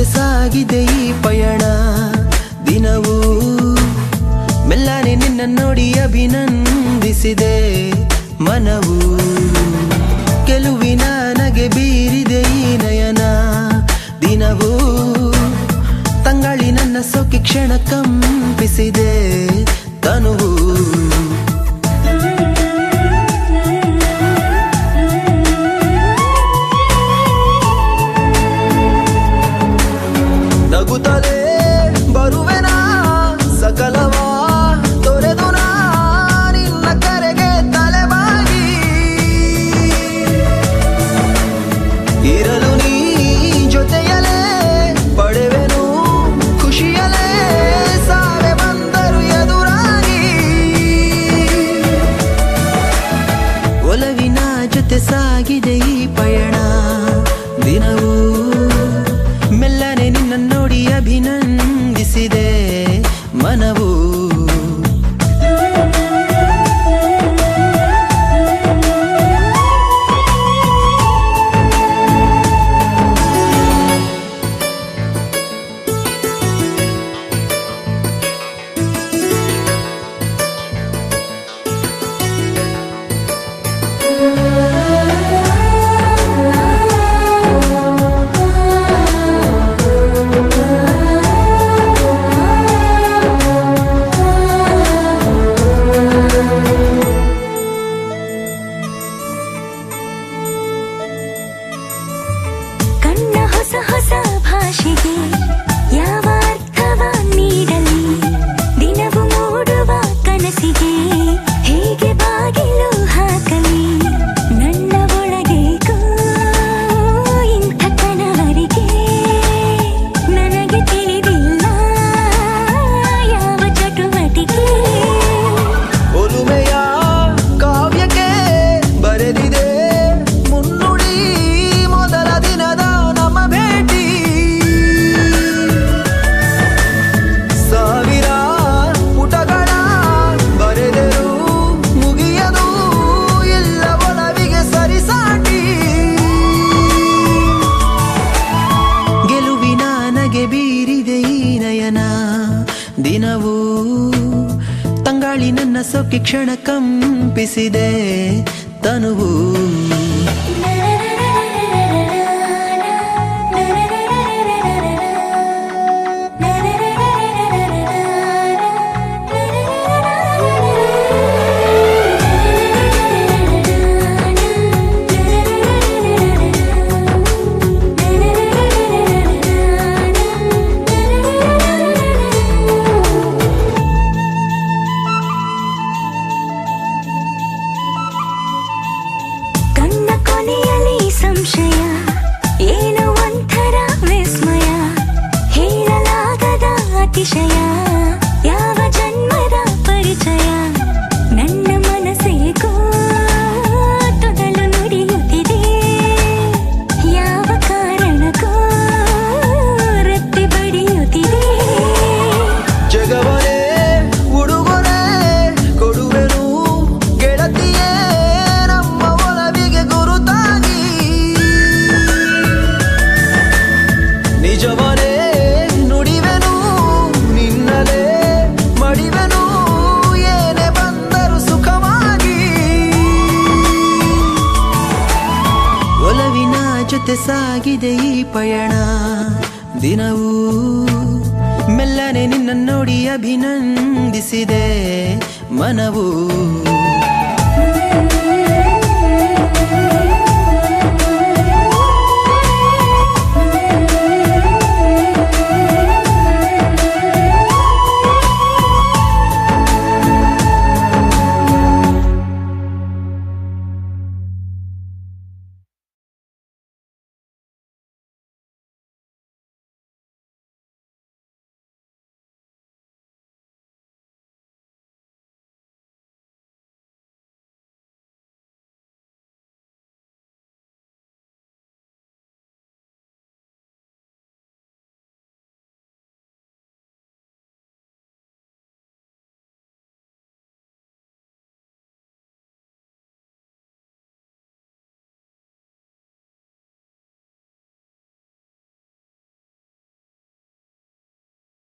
ಜೊತೆ ಸಾಗಿದೆ ಈ ಪಯಣ ದಿನವೂ ಮೆಲ್ಲನೆ ನಿನ್ನ ನೋಡಿ ಅಭಿನಂದಿಸಿದೆ ಮನವು ಗೆಲುವಿನ ನಗೆ ಬೀರಿದೆ ಈ ನಯನ ದಿನವೂ ತಂಗಾಳಿ ನನ್ನ ಸೊಕ್ಕಿ ಕ್ಷಣ ಕಂಪಿಸಿದೆ ತನುವು ನಗುತ್ತಲೇ ಬರುವೆನಾ ಸಕಲವಾ ತೊರೆದು ನಿನ್ನ ಕರೆಗೆ ತಲೆಬಾಗಿ ಇರಲು ನೀ ಜೊತೆಯಲೇ ಪಡೆವೆನು ಖುಷಿಯಲೇ ಸಾವೆ ಬಂದರು ಎದುರಾಗಿ ಒಲವಿನ ಜೊತೆ ಸಾಗಿದೆ ಈ ಪಯಣ ದಿನವೂ ಮೆಲ್ಲನೆ ನಿನ್ನ ನೋಡಿ ಅಭಿನಂದಿಸಿದೆ ಮನವು ಹೊಸ ಭಾಷೆಗೆ ಯಾವ ಅರ್ಥವ ನೀಡಲಿ ದಿನವು ಮೂಡುವ ಕನಸಿಗೆ ಹೇಗೆ ಬಾಗಿಲು ಹಾಕಲಿ ನನ್ನ ಒಳಗೆ ಇಂಥ ಕನವರಿಗೆ ನನಗೆ ತಿಳಿದಿಲ್ಲ ಯಾವ ಚಟುವಟಿಕೆ ಒಲುಮೆಯ ಕಾವ್ಯಕ್ಕೆ ಬರೆದಿದೆ ಮುನ್ನುಡಿ ಮೊದಲ ದಿನದ ಬೀರಿದೆ ಈ ನಯನ ದಿನವೂ ತಂಗಾಳಿ ನನ್ನ ಸೊಕ್ಕಿ ಕ್ಷಣ ಕಂಪಿಸಿದೆ ತನುವು ಸಂಶಯ ಏನೋ ಒಂಥರ ವಿಸ್ಮಯ ಹೇಳಲಾಗದ ಅತಿಶಯ ಯಾವ ಜನ್ಮದ ಪರಿಚಯ ನನ್ನ ಮನಸ್ಸೇಗೋ ತೊದಲು ನುಡಿಯುತ್ತಿದೆ ಯಾವ ಕಾರಣಕ್ಕೋ ರತ್ತಿ ಬಡಿಯುತ್ತಿದೆ ಜಗವನೇ ಉಡುಗೊರೆ ಕೊಡುವೆನು ಗೆಳತಿಯೇ ನಮ್ಮ ಒಲವಿಗೆ ಗುರುತಾಗಿ ನಿಜವನೇ ನುಡಿವೆನು ನಿನ್ನಲೇ ಮಡಿವೆನು ಏನೇ ಬಂದರು ಸುಖವಾಗಿ ಒಲವಿನ ಜೊತೆ ಸಾಗಿದೆ ಈ ಪಯಣ ದಿನವೂ ಮೆಲ್ಲನೆ ನಿನ್ನ ನೋಡಿ ಅಭಿನಂದಿಸಿದೆ ಮನವು